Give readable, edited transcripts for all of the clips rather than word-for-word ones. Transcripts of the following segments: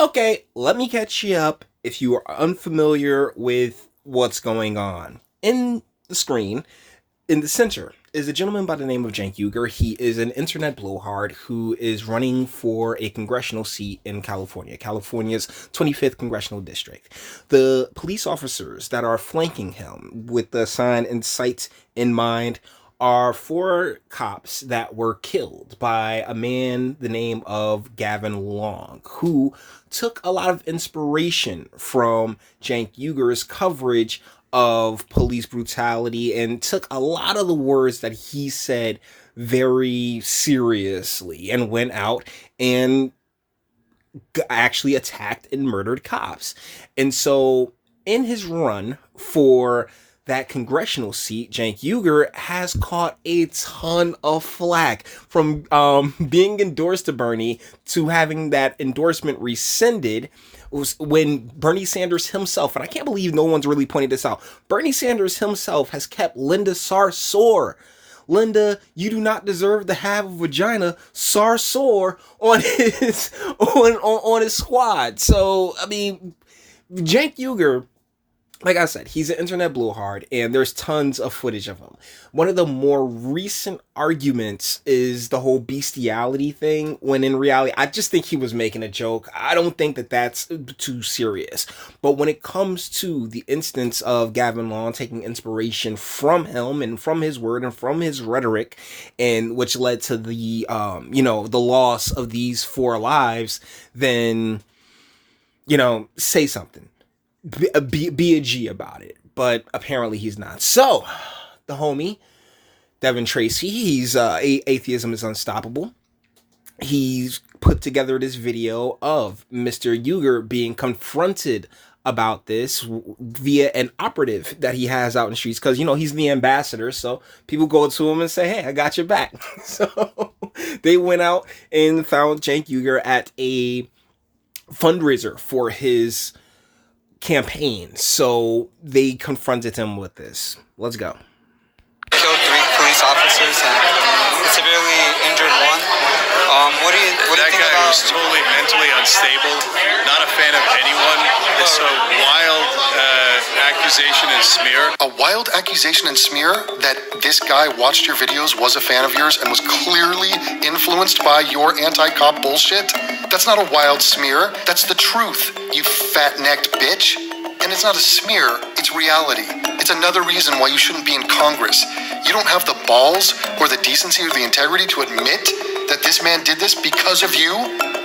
Okay, let me catch you up if you are unfamiliar with what's going on. In the screen, in the center, is a gentleman by the name of Cenk Uygur. He is an internet blowhard who is running for a congressional seat in California, California's 25th congressional district. The police officers that are flanking him with the sign and sight in mind are four cops that were killed by a man the name of Gavin Long, who took a lot of inspiration from Cenk Uygur's coverage of police brutality and took a lot of the words that he said very seriously and went out and actually attacked and murdered cops. And so in his run for that congressional seat, Cenk Uygur has caught a ton of flack from being endorsed to Bernie to having that endorsement rescinded when Bernie Sanders himself, and I can't believe no one's really pointed this out, Bernie Sanders himself has kept Linda Sarsour. Linda, you do not deserve to have a vagina, Sarsour on his on his squad. So I mean, Cenk Uygur, like I said, he's an internet blowhard, and there's tons of footage of him. One of the more recent arguments is the whole bestiality thing, when in reality, I just think he was making a joke. I don't think that that's too serious. But when it comes to the instance of Gavin Long taking inspiration from him and from his word and from his rhetoric, and which led to the, the loss of these 4 lives, then, say something. Be a G about it, but apparently he's not. So, the homie, Devin Tracy, he's Atheism is Unstoppable. He's put together this video of Mr. Uygur being confronted about this via an operative that he has out in the streets, because, he's the ambassador, so people go to him and say, hey, I got your back. So, they went out and found Cenk Uygur at a fundraiser for his campaign, so they confronted him with this. Let's go. Killed 3 police officers and severely injured 1. What do you think about? That guy was totally mentally unstable, not a fan of anyone. It's a wild accusation and smear. A wild accusation and smear that this guy watched your videos, was a fan of yours, and was clearly influenced by your anti-cop bullshit? That's not a wild smear. That's the truth, you fat-necked bitch. And it's not a smear, it's reality. It's another reason why you shouldn't be in Congress. You don't have the balls or the decency or the integrity to admit that this man did this because of you,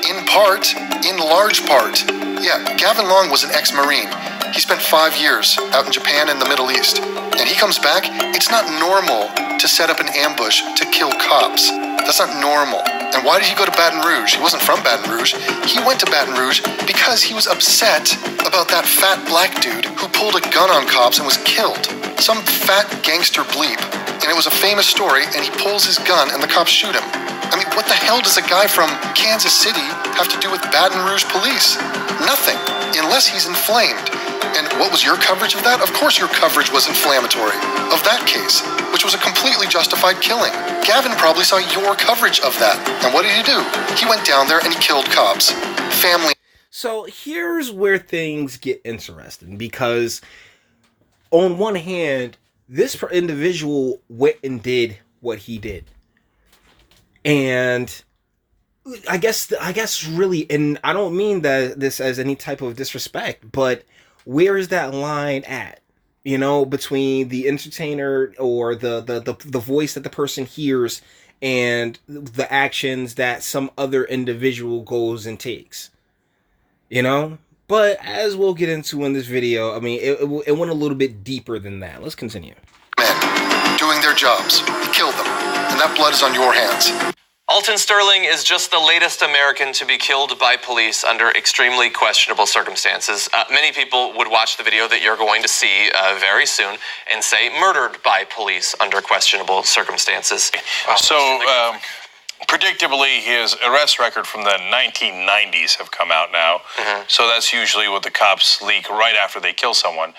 in large part. Yeah, Gavin Long was an ex-Marine. He spent 5 years out in Japan and the Middle East. And he comes back, it's not normal to set up an ambush to kill cops. That's not normal. And why did he go to Baton Rouge? He wasn't from Baton Rouge. He went to Baton Rouge because he was upset about that fat black dude who pulled a gun on cops and was killed. Some fat gangster bleep. And it was a famous story, and he pulls his gun and the cops shoot him. I mean, what the hell does a guy from Kansas City have to do with Baton Rouge police? Nothing, unless he's inflamed. And what was your coverage of that? Of course your coverage was inflammatory of that case, which was a completely justified killing. Gavin probably saw your coverage of that. And what did he do? He went down there and he killed cops. Family. So here's where things get interesting, because on one hand, this individual went and did what he did. And I guess really, and I don't mean that this as any type of disrespect, but where is that line at? Between the entertainer or the voice that the person hears and the actions that some other individual goes and takes. But as we'll get into in this video, I mean, it went a little bit deeper than that. Let's continue. Men doing their jobs. He killed them. And that blood is on your hands. Alton Sterling is just the latest American to be killed by police under extremely questionable circumstances. Many people would watch the video that you're going to see very soon and say murdered by police under questionable circumstances. Predictably, his arrest record from the 1990s have come out now. Mm-hmm. So that's usually what the cops leak right after they kill someone.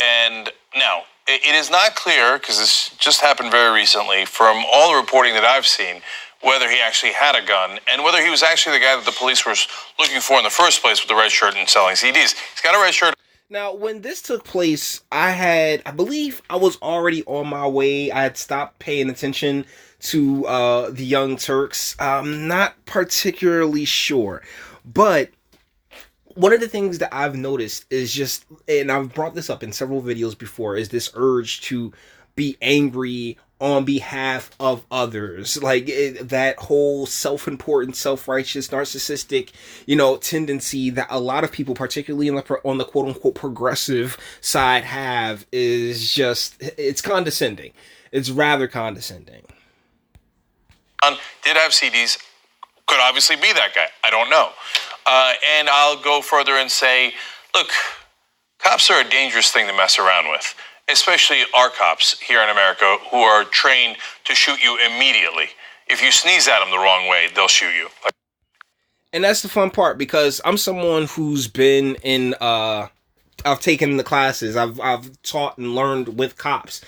And now, it is not clear, because this just happened very recently, from all the reporting that I've seen, whether he actually had a gun and whether he was actually the guy that the police were looking for in the first place with the red shirt and selling CDs. He's got a red shirt. Now, when this took place, I believe I was already on my way. I had stopped paying attention to the Young Turks. I'm not particularly sure. But one of the things that I've noticed is just, and I've brought this up in several videos before, is this urge to be angry on behalf of others. Like that whole self-important, self-righteous, narcissistic, tendency that a lot of people, particularly on the quote-unquote progressive side, have, is just, it's condescending. It's rather condescending. Did have CDs, could obviously be that guy. I don't know. And I'll go further and say, look, cops are a dangerous thing to mess around with, especially our cops here in America who are trained to shoot you immediately. If you sneeze at them the wrong way, they'll shoot you. And that's the fun part, because I'm someone who's been in, I've taken the classes, I've taught and learned with cops.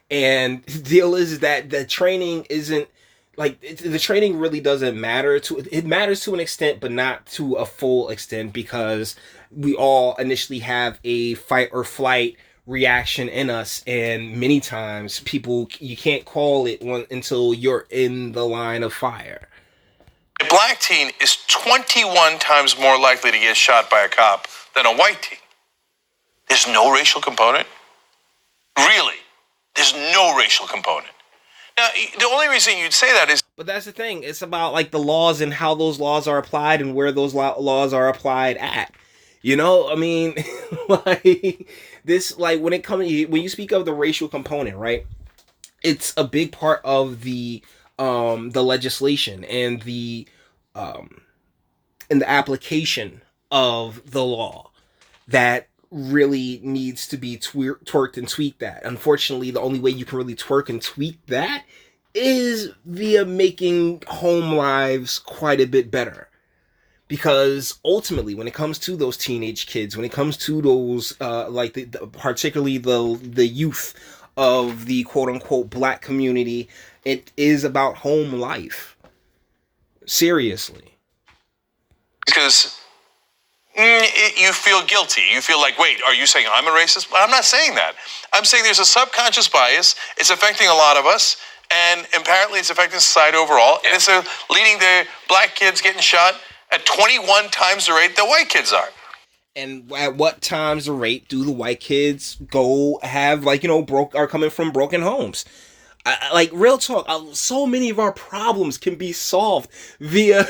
And the deal is that the training isn't, like, the training really doesn't matter. It matters to an extent, but not to a full extent, because we all initially have a fight or flight reaction in us, and many times you can't call it until you're in the line of fire. A black teen is 21 times more likely to get shot by a cop than a white teen. There's no racial component. Really, there's no racial component. Now, the only reason you'd say that is... But that's the thing. It's about, like, the laws and how those laws are applied and where those laws are applied at. I mean, like, this, like, when you speak of the racial component, right? It's a big part of the legislation and the application of the law that really needs to be twerked and tweaked that. Unfortunately, the only way you can really twerk and tweak that is via making home lives quite a bit better. Because ultimately, when it comes to those teenage kids, when it comes to those, particularly the youth of the quote-unquote black community, it is about home life. Seriously. Because you feel guilty. You feel like, wait, are you saying I'm a racist? I'm not saying that. I'm saying there's a subconscious bias. It's affecting a lot of us. And apparently it's affecting society overall. And it's leading to black kids getting shot at 21 times the rate that white kids are. And at what times the rate do the white kids go have, are coming from broken homes? Like, real talk, so many of our problems can be solved via,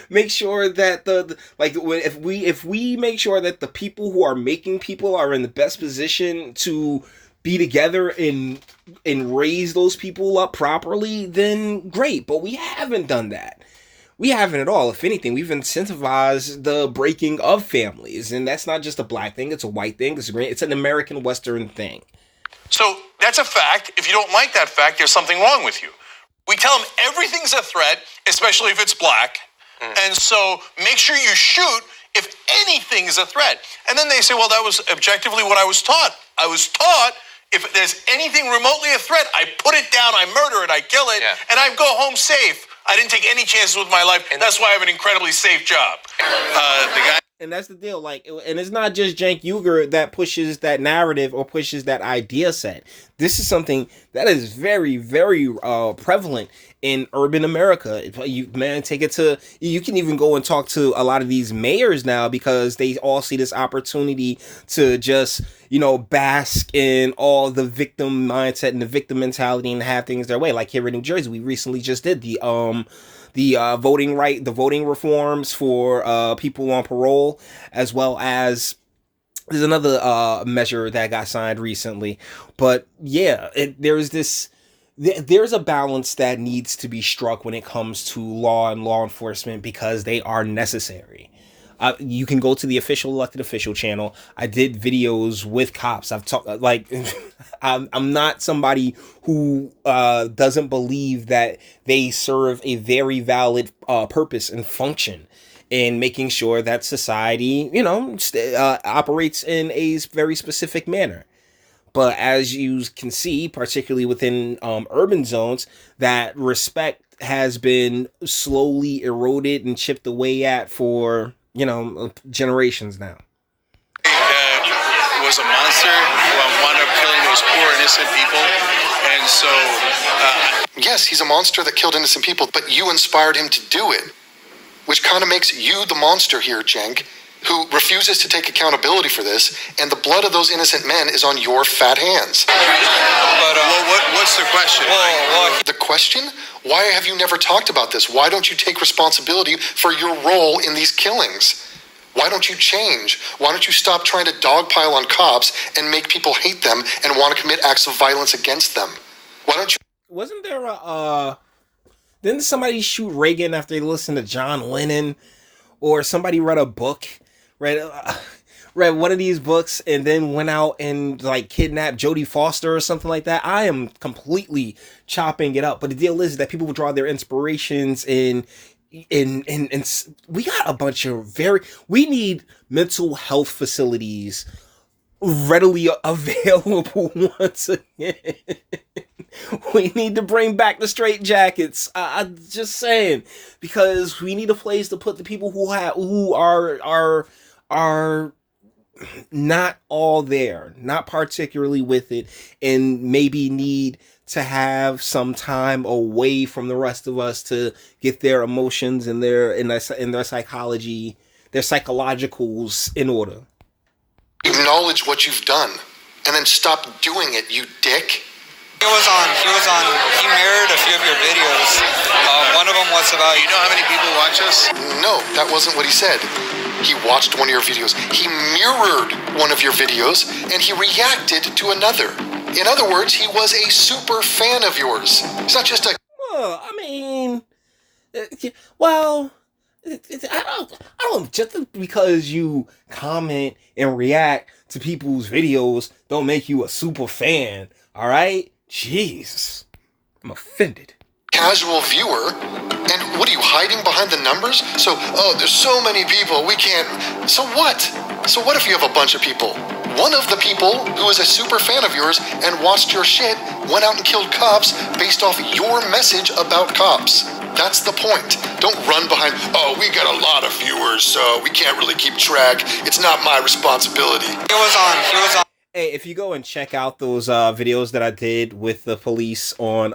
make sure that if we make sure that the people who are making people are in the best position to be together and raise those people up properly, then great. But we haven't done that. We haven't at all. If anything, we've incentivized the breaking of families. And that's not just a black thing. It's a white thing. It's an American Western thing. So that's a fact. If you don't like that fact, there's something wrong with you. We tell them everything's a threat, especially if it's black. And so make sure you shoot if anything is a threat. And then they say, well, that was objectively what I was taught. I was taught if there's anything remotely a threat, I put it down, I murder it, I kill it, and I go home safe. I didn't take any chances with my life, and that's why I have an incredibly safe job. And that's the deal. And it's not just Cenk Uygur that pushes that narrative or pushes that idea set. This is something that is very, very prevalent in urban America. You can even go and talk to a lot of these mayors now, because they all see this opportunity to just, bask in all the victim mindset and the victim mentality and have things their way. Like here in New Jersey, we recently just did the voting reforms for people on parole, as well as there's another measure that got signed recently. But yeah, there's a balance that needs to be struck when it comes to law and law enforcement, because they are necessary. You can go to the official elected official channel. I did videos with cops. I've talked, I'm not somebody who doesn't believe that they serve a very valid purpose and function in making sure that society, operates in a very specific manner. But as you can see, particularly within urban zones, that respect has been slowly eroded and chipped away at for, generations now. Was a monster who wound up killing those poor innocent people, and so yes, he's a monster that killed innocent people, but you inspired him to do it, which kind of makes you the monster here, Cenk, who refuses to take accountability for this, and the blood of those innocent men is on your fat hands. But what's the question? The question? Why have you never talked about this? Why don't you take responsibility for your role in these killings? Why don't you change? Why don't you stop trying to dogpile on cops and make people hate them and want to commit acts of violence against them? Why don't you... Wasn't there didn't somebody shoot Reagan after they listened to John Lennon? Or somebody read a book, read one of these books and then went out and kidnapped Jodie Foster or something like that? I am completely chopping it up. But the deal is that people will draw their inspirations in we got a bunch of we need mental health facilities readily available once again. We need to bring back the straight jackets. I'm just saying, because we need a place to put the people who are not all there, not particularly with it, and maybe need to have some time away from the rest of us to get their emotions and their psychology, their psychologicals in order. Acknowledge what you've done, and then stop doing it, you dick. He mirrored a few of your videos. One of them was about... You know how many people watch us? No, that wasn't what he said. He watched one of your videos. He mirrored one of your videos, and he reacted to another. In other words, he was a super fan of yours. It's not just a... Well, I mean... I don't... Just because you comment and react to people's videos don't make you a super fan, alright? Jesus. I'm offended. Casual viewer, and what are you hiding behind the numbers? So, there's so many people, we can't... So what? So what if you have a bunch of people? One of the people who is a super fan of yours and watched your shit went out and killed cops based off your message about cops. That's the point. Don't run behind, we got a lot of viewers, so we can't really keep track. It's not my responsibility. He was on. Hey, if you go and check out those videos that I did with the police on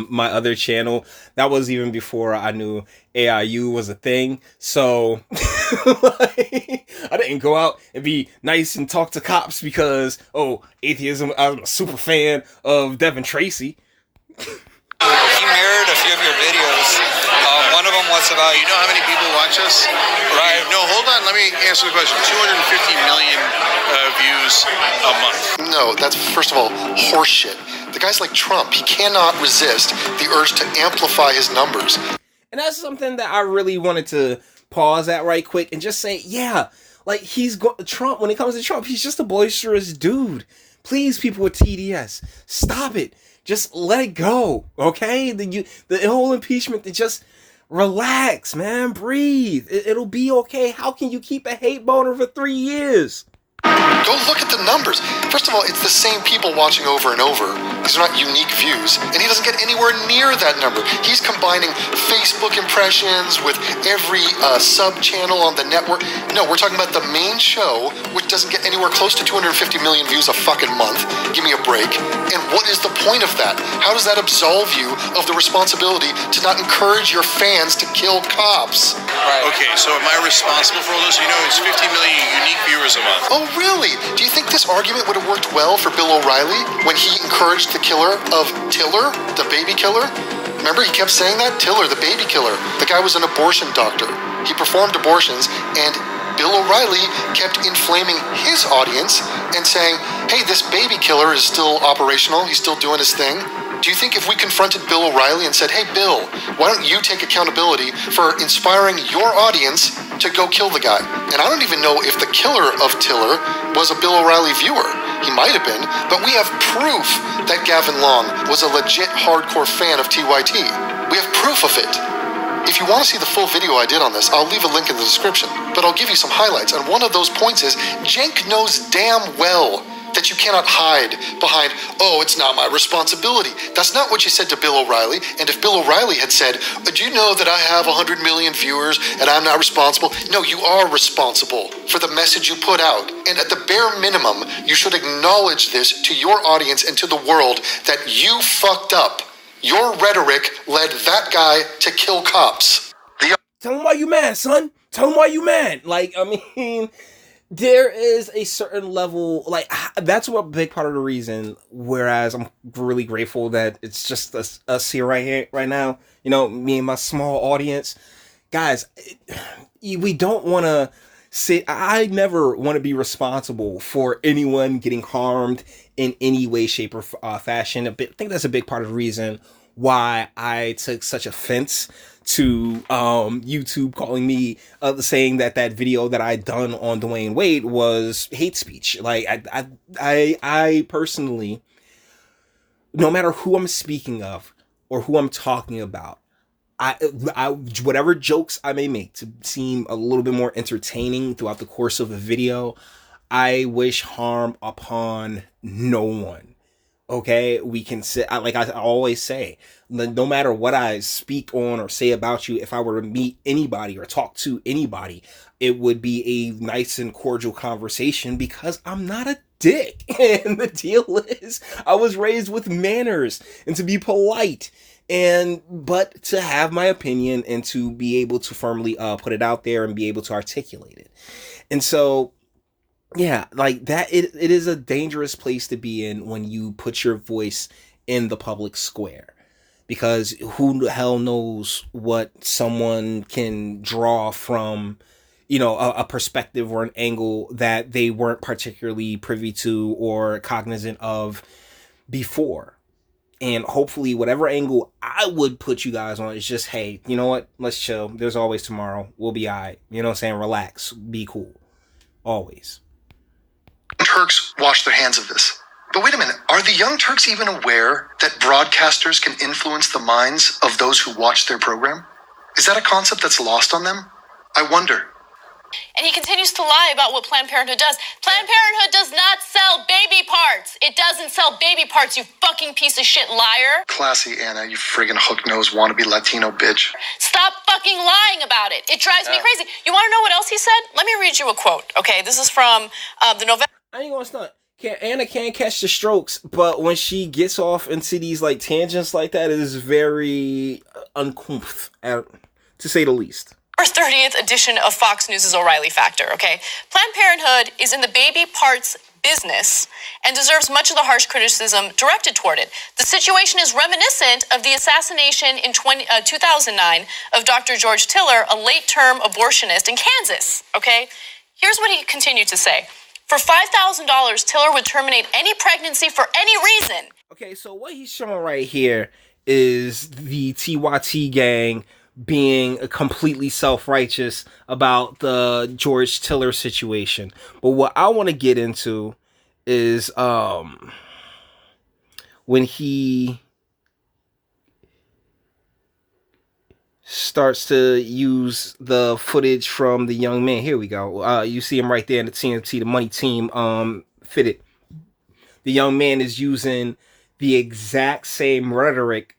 my other channel, that was even before I knew AIU was a thing. So I didn't go out and be nice and talk to cops because, atheism, I'm a super fan of Devin Tracy. He mirrored a few of your videos. One of them was about... You know how many people watch us? Right. No, hold on. Let me answer the question. 250 million views a month. No, that's, first of all, horseshit. The guy's like Trump. He cannot resist the urge to amplify his numbers. And that's something that I really wanted to pause at right quick and just say, Trump, when it comes to Trump, he's just a boisterous dude. Please, people with TDS, stop it. Just let it go, okay? The whole impeachment, just relax, man. Breathe. It'll be okay. How can you keep a hate boner for 3 years? Go look at the numbers. First of all, it's the same people watching over and over. These are not unique views, and he doesn't get anywhere near that number. He's combining Facebook impressions with every sub-channel on the network. No, we're talking about the main show, which doesn't get anywhere close to 250 million views a fucking month. Give me a break. And what is the point of that? How does that absolve you of the responsibility to not encourage your fans to kill cops? Right. Okay, so am I responsible for all this? You know, it's 50 million unique viewers a month. Oh, really? Do you think this argument would have worked well for Bill O'Reilly when he encouraged the killer of Tiller, the baby killer? Remember, he kept saying that? Tiller, the baby killer. The guy was an abortion doctor. He performed abortions, and Bill O'Reilly kept inflaming his audience and saying, hey, this baby killer is still operational. He's still doing his thing. Do you think if we confronted Bill O'Reilly and said, hey, Bill, why don't you take accountability for inspiring your audience to go kill the guy? And I don't even know if the killer of Tiller was a Bill O'Reilly viewer. He might have been, but we have proof that Gavin Long was a legit hardcore fan of TYT. We have proof of it. If you want to see the full video I did on this, I'll leave a link in the description, but I'll give you some highlights. And one of those points is, Cenk knows damn well that that you cannot hide behind, oh, it's not my responsibility. That's not what you said to Bill O'Reilly. And if Bill O'Reilly had said, do you know that I have 100 million viewers and I'm not responsible? No, you are responsible for the message you put out. And at the bare minimum, you should acknowledge this to your audience and to the world that you fucked up. Your rhetoric led that guy to kill cops. Tell him why you mad, son. Tell him why you mad. Like, I mean, there is a certain level, like, that's what a big part of the reason, whereas I'm really grateful that it's just us here right now, you know, me and my small audience. Guys, we don't want to sit, I never want to be responsible for anyone getting harmed in any way, shape, or fashion. I think that's a big part of the reason why I took such offense to YouTube calling me saying that video that I done on Dwayne Wade was hate speech. Like I personally, no matter who I'm speaking of or who I'm talking about, I whatever jokes I may make to seem a little bit more entertaining throughout the course of a video, I wish harm upon no one. Okay, we can sit, like I always say, no matter what I speak on or say about you, if I were to meet anybody or talk to anybody, it would be a nice and cordial conversation because I'm not a dick. And the deal is, I was raised with manners and to be polite, but to have my opinion and to be able to firmly put it out there and be able to articulate it. And so, yeah, like that, it is a dangerous place to be in when you put your voice in the public square, because who the hell knows what someone can draw from, you know, a perspective or an angle that they weren't particularly privy to or cognizant of before. And hopefully whatever angle I would put you guys on is just, hey, you know what? Let's chill. There's always tomorrow. We'll be all right. You know what I'm saying? Relax. Be cool. Always. Turks wash their hands of this. But wait a minute, are the Young Turks even aware that broadcasters can influence the minds of those who watch their program? Is that a concept that's lost on them? I wonder. And he continues to lie about what Planned Parenthood does. Planned Parenthood does not sell baby parts. It doesn't sell baby parts, you fucking piece of shit liar. Classy, Anna, you friggin' hook-nosed wannabe Latino bitch. Stop fucking lying about it. It drives me crazy. You want to know what else he said? Let me read you a quote, okay? This is from the November... I ain't gonna stunt. Anna can't catch the strokes, but when she gets off into these like tangents like that, it is very uncouth, to say the least. 30th edition of Fox News' O'Reilly Factor, okay? Planned Parenthood is in the baby parts business and deserves much of the harsh criticism directed toward it. The situation is reminiscent of the assassination in 2009 of Dr. George Tiller, a late-term abortionist in Kansas, okay? Here's what he continued to say. For $5,000, Tiller would terminate any pregnancy for any reason. Okay, so what he's showing right here is the TYT gang being completely self-righteous about the George Tiller situation. But what I want to get into is when he starts to use the footage from the young man. Here we go. You see him right there in the TNT, the money team fitted. The young man is using the exact same rhetoric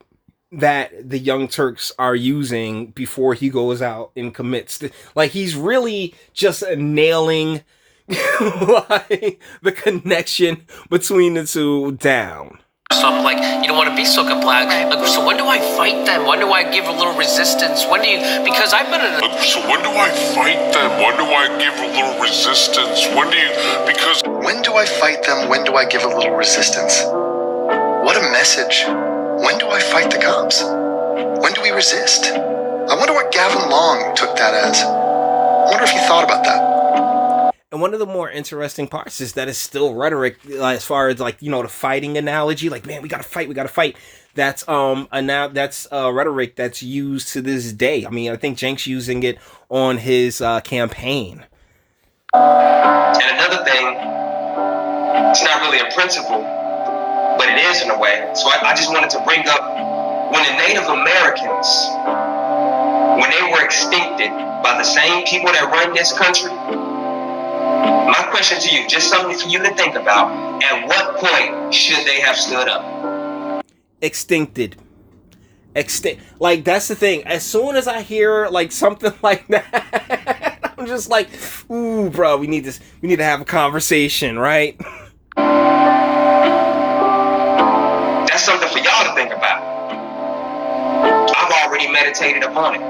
that the Young Turks are using before he goes out and commits. Like, he's really just nailing like the connection between the two down. So I'm like, you don't want to be so black. Like, so when do I fight them? When do I give a little resistance? When do you? Because I've been in. So when do I fight them? When do I give a little resistance? When do you? Because when do I fight them? When do I give a little resistance? What a message. When do I fight the cops? When do we resist? I wonder what Gavin Long took that as. I wonder if he thought about that. And one of the more interesting parts is that it's still rhetoric, as far as, like, you know, the fighting analogy. Like, man, we gotta fight. That's rhetoric that's used to this day. I mean, I think Jenks using it on his campaign. And another thing, it's not really a principle, but it is in a way. So I just wanted to bring up when the Native Americans, when they were extincted by the same people that run this country, My question to you, just something for you to think about. At what point should they have stood up? Extincted. Like, that's the thing. As soon as I hear like something like that, I'm just like, ooh, bro, we need this. We need to have a conversation, right? That's something for y'all to think about. I've already meditated upon it.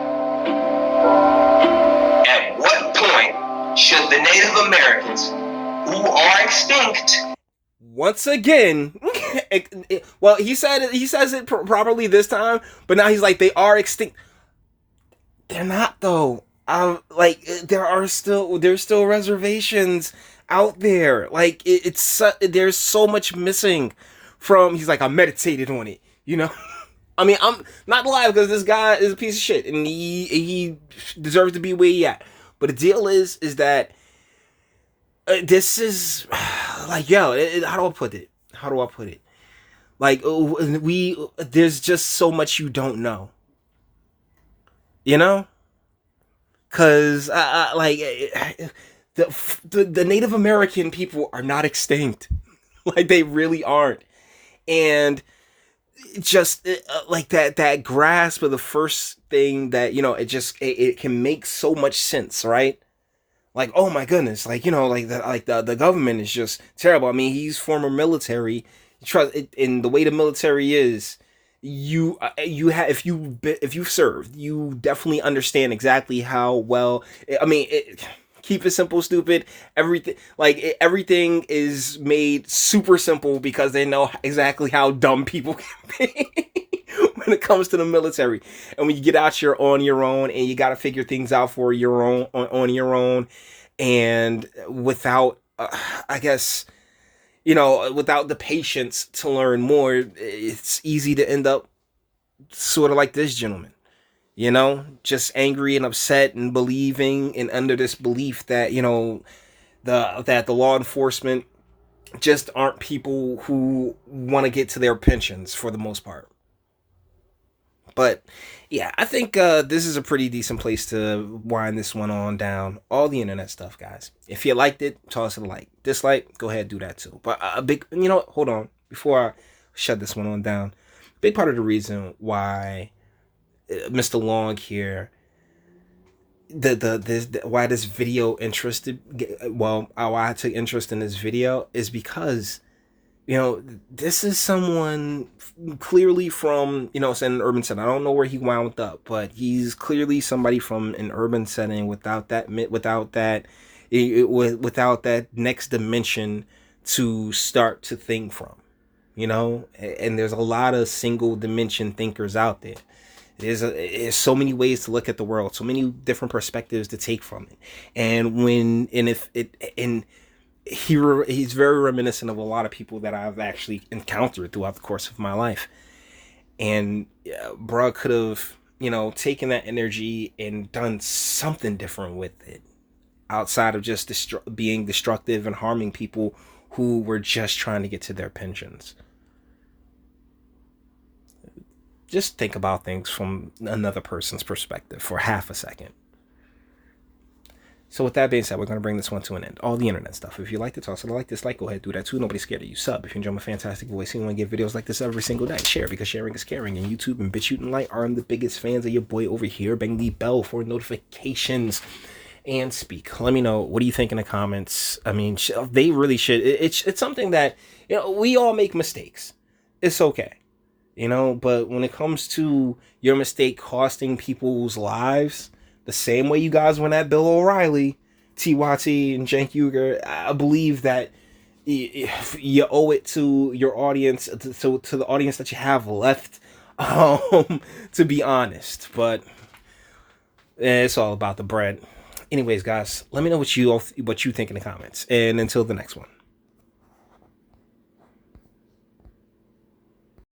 At what point should the Native Americans, who are extinct, once again, well, he says it properly this time, but now he's like, they are extinct. They're not, though. Like, there's still reservations out there. Like, there's so much missing from. He's like, I meditated on it, you know. I mean, I'm not lying, because this guy is a piece of shit, and he deserves to be where he at. But the deal is that this is like, yo, how do I put it? Like, there's just so much you don't know, you know? Cause like the Native American people are not extinct, like they really aren't, and just like that grasp of the first thing that, you know, it can make so much sense, right? Like, oh my goodness, like, you know, like the government is just terrible. I mean, he's former military. Trust it, in the way the military is, you have, if you've served, you definitely understand exactly how well. I mean, keep it simple, stupid. Everything is made super simple because they know exactly how dumb people can be when it comes to the military. And when you get out, you're on your own, and you got to figure things out for your own on your own, and without, I guess, you know, without the patience to learn more, it's easy to end up sort of like this gentleman. You know, just angry and upset and believing and under this belief that, you know, that the law enforcement just aren't people who want to get to their pensions for the most part. But yeah, I think this is a pretty decent place to wind this one on down. All the internet stuff, guys. If you liked it, toss it a like. Dislike, go ahead, do that too. But a big, you know, hold on, before I shut this one on down. Big part of the reason why Mr. Long here, why this video why I took interest in this video is because, you know, this is someone clearly from, you know, it's in an urban setting. I don't know where he wound up, but he's clearly somebody from an urban setting without that next dimension to start to think from, you know. And there's a lot of single dimension thinkers out there. There's so many ways to look at the world, so many different perspectives to take from it. He's very reminiscent of a lot of people that I've actually encountered throughout the course of my life. And bro could have, you know, taken that energy and done something different with it outside of just being destructive and harming people who were just trying to get to their pensions. Just think about things from another person's perspective for half a second. So with that being said, we're going to bring this one to an end. All the internet stuff. If you liked it, toss it a like, dislike, go ahead, do that too. Nobody's scared of you. Sub if you enjoy my fantastic voice and you want to get videos like this every single day. Share, because sharing is caring. And YouTube and BitChute and Light are the biggest fans of your boy over here. Bang the bell for notifications and speak. Let me know, what do you think in the comments? I mean, they really should. It's something that, you know, we all make mistakes. It's okay. You know, but when it comes to your mistake costing people's lives, the same way you guys went at Bill O'Reilly, TYT, and Cenk Uygur, I believe that you owe it to your audience, to the audience that you have left, to be honest. But it's all about the bread. Anyways, guys, let me know what you think in the comments. And until the next one.